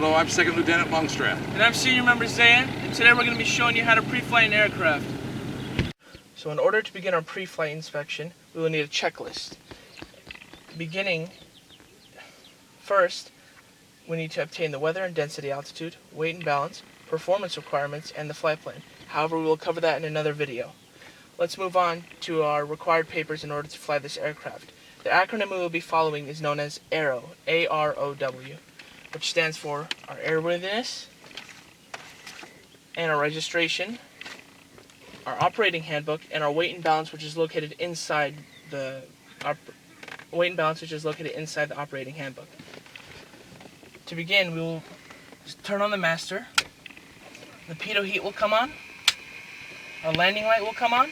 Hello, I'm Second Lieutenant Longstreth. And I'm Senior Member Zayan, and today we're going to be showing you how to pre-flight an aircraft. So in order to begin our pre-flight inspection, we will need a checklist. Beginning, first, we need to obtain the weather and density altitude, weight and balance, performance requirements, and the flight plan. However, we will cover that in another video. Let's move on to our required papers in order to fly this aircraft. The acronym we will be following is known as AROW, A-R-O-W, which stands for our airworthiness, and our registration, our operating handbook, and our weight and balance, which is located inside the operating handbook. To begin, we will turn on the master. The pitot heat will come on. Our landing light will come on.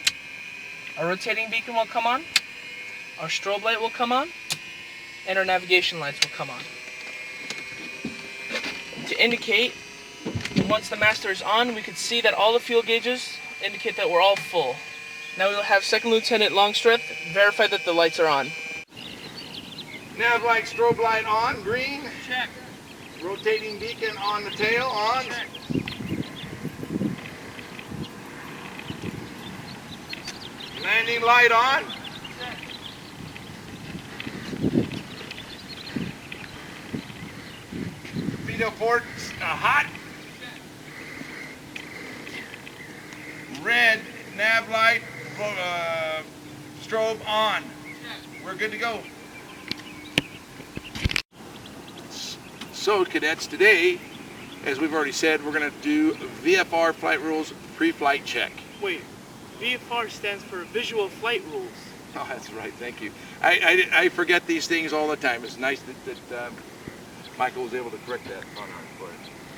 Our rotating beacon will come on. Our strobe light will come on. And our navigation lights will come on. To indicate, once the master is on, we can see that all the fuel gauges indicate that we're all full. Now we will have Second Lieutenant Longstreth verify that the lights are on. Nav light, strobe light on, green. Check. Rotating beacon on the tail, on. Check. Landing light on. Check. Pitot ports hot. Red nav light, strobe on. We're good to go. So cadets, today, as we've already said, we're going to do VFR flight rules pre-flight check. Wait, VFR stands for Visual Flight Rules. Oh, that's right, thank you. I forget these things all the time. It's nice that Michael was able to correct that on our report.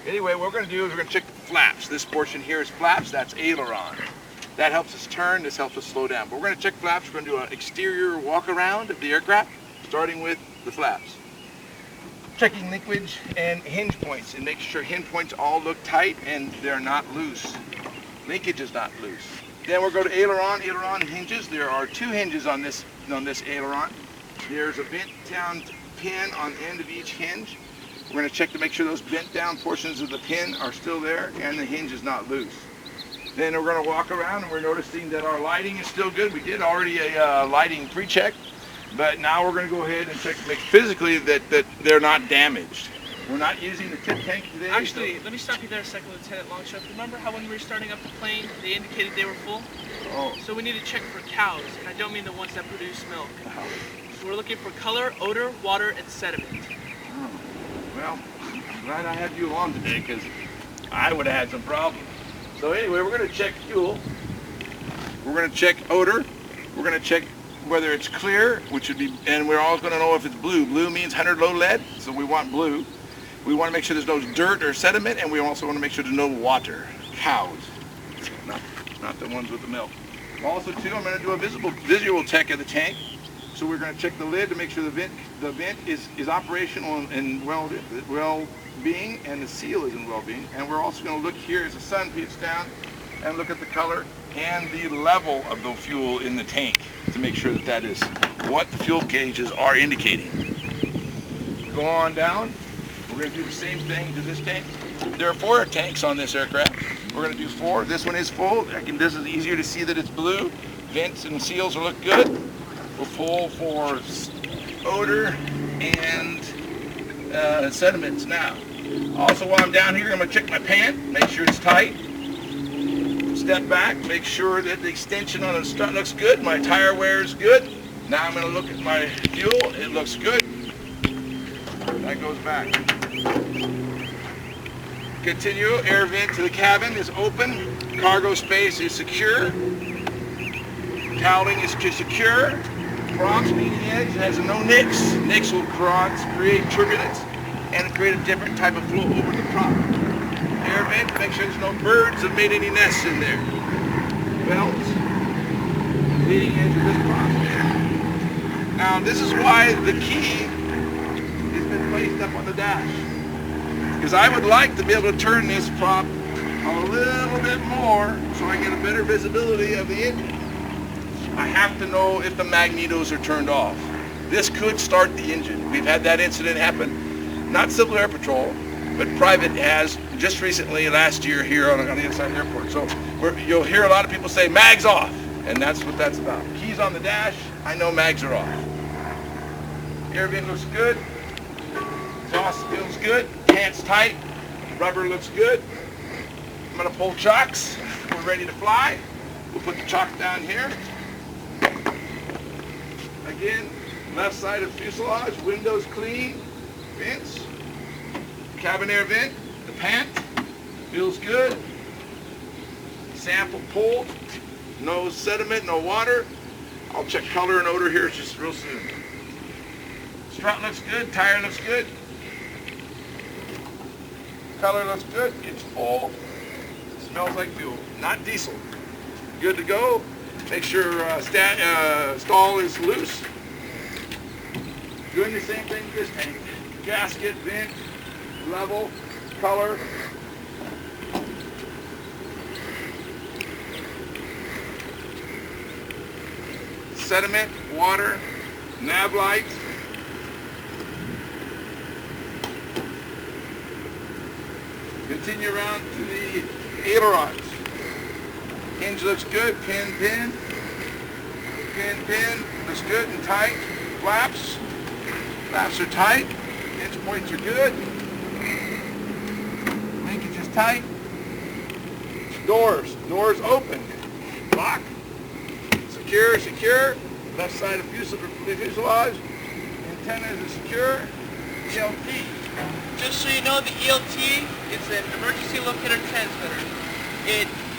Anyway, what we're going to do is we're going to check the flaps. This portion here is flaps, that's aileron. That helps us turn, this helps us slow down. But we're going to check flaps, we're going to do an exterior walk around of the aircraft, starting with the flaps. Checking linkage and hinge points and making sure hinge points all look tight and they're not loose. Linkage is not loose. Then we'll go to aileron hinges. There are two hinges on this aileron. There's a bent down pin on the end of each hinge. We're going to check to make sure those bent down portions of the pin are still there and the hinge is not loose. Then we're going to walk around and we're noticing that our lighting is still good. We did already a lighting pre-check. But now we're going to go ahead and check to make physically that they're not damaged. We're not using the tip tank today. Actually, let me stop you there, Second Lieutenant Longstreth. Remember how when we were starting up the plane, they indicated they were full? Oh. So we need to check for cows, and I don't mean the ones that produce milk. Oh. So we're looking for color, odor, water, and sediment. Oh. Well, I'm glad I had you along today because I would have had some problems. So anyway, we're going to check fuel. We're going to check odor. We're going to check whether it's clear, which would be, and we're always going to know if it's blue. Blue means 100 low lead, so we want blue. We want to make sure there's no dirt or sediment, and we also want to make sure there's no water. Cows, not the ones with the milk. Also, too, I'm going to do a visual check of the tank. So we're going to check the lid to make sure the vent is operational and well-being, and the seal is in well-being. And we're also going to look here as the sun peeks down and look at the color and the level of the fuel in the tank to make sure that is what the fuel gauges are indicating. Go on down. We're going to do the same thing to this tank. There are 4 tanks on this aircraft. We're going to do 4. This one is full. This is easier to see that it's blue. Vents and seals will look good. We're full for odor and sediments now. Also, while I'm down here, I'm going to check my pant, make sure it's tight. Step back, make sure that the extension on the strut looks good. My tire wear is good. Now I'm going to look at my fuel. It looks good. That goes back. Continue. Air vent to the cabin is open. Cargo space is secure. Cowling is secure. Props leading edge has no nicks. Nicks will create turbulence and create a different type of flow over the prop. Air vent, make sure there's no birds have made any nests in there. Belts, leading edge of this prop. Now this is why the key has been placed up on the dash. Because I would like to be able to turn this prop a little bit more so I get a better visibility of the engine. I have to know if the magnetos are turned off. This could start the engine. We've had that incident happen. Not Civil Air Patrol, but private has just recently, last year here on the inside of the airport. So you'll hear a lot of people say mags off, and that's what that's about. Keys on the dash, I know mags are off. Air vent looks good. Exhaust feels good. Pants tight. Rubber looks good. I'm gonna pull chocks. We're ready to fly. We'll put the chock down here. Again, left side of fuselage, windows clean, vents, cabin air vent, the pant, feels good. Sample pulled, no sediment, no water. I'll check color and odor here just real soon. Strut looks good, tire looks good. Color looks good, it's full, smells like fuel, not diesel. Good to go. Make sure stall is loose. Doing the same thing with this tank. Gasket, vent, level, color. Sediment, water, nav lights. Continue around to the ailerons. Hinge looks good, pin, looks good and tight. Flaps are tight. Hinge points are good. Linkage is tight. Doors open. Lock. Secure. Left side of fuselage. Antennas are secure. ELT. Just so you know, the ELT is an emergency locator transmitter.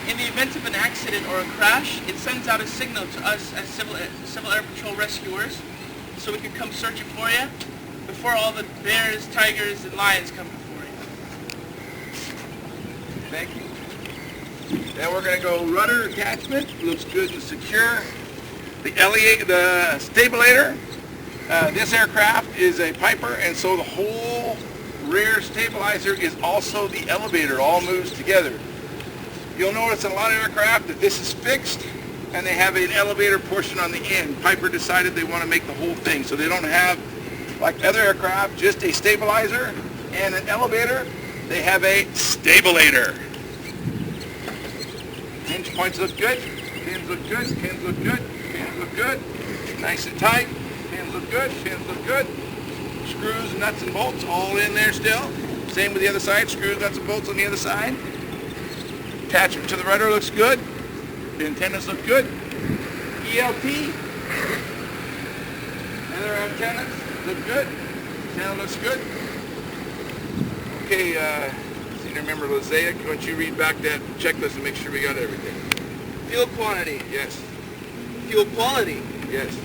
In the event of an accident or a crash, it sends out a signal to us as Civil Air Patrol rescuers, so we can come searching for you before all the bears, tigers, and lions come before you. Thank you. Then we're going to go rudder attachment. Looks good and secure. The stabilator. This aircraft is a Piper, and so the whole rear stabilizer is also the elevator. All moves together. You'll notice in a lot of aircraft that this is fixed and they have an elevator portion on the end. Piper decided they want to make the whole thing, so they don't have, like other aircraft, just a stabilizer and an elevator. They have a stabilator. Hinge points look good, pins look good, pins look good, pins look good. Nice and tight, pins look good, pins look good. Screws, nuts and bolts all in there still. Same with the other side, screws, nuts and bolts on the other side. Attachment to the rudder looks good. The antennas look good. ELT. Other antennas look good. Antenna looks good. Okay, so you remember Lizea, why don't you read back that checklist and make sure we got everything. Fuel quantity. Yes. Fuel quality. Yes.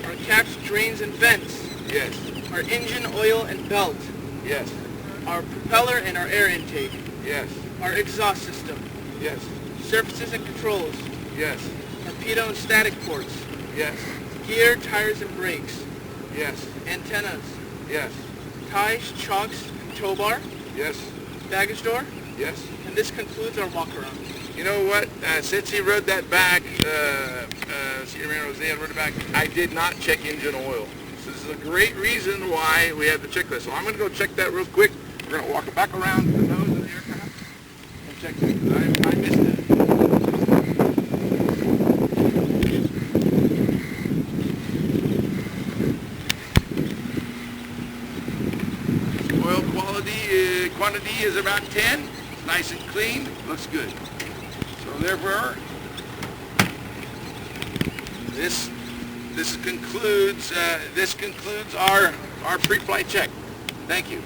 Our caps, drains, and vents. Yes. Our engine, oil, and belt. Yes. Our propeller and our air intake. Yes. Our exhaust system. Yes. Surfaces and controls. Yes. Torpedo and static ports. Yes. Gear, tires, and brakes. Yes. Antennas. Yes. Ties, chocks, tow bar. Yes. Baggage door. Yes. And this concludes our walk around. You know what? Since he wrote that back, Senior Man Rosea wrote it back, I did not check engine oil. So this is a great reason why we have the checklist. So I'm going to go check that real quick. We're going to walk it back around to the nose of the aircraft and check it. I missed it. Oil quantity is about 10. It's nice and clean. Looks good. So therefore, this concludes our pre-flight check. Thank you.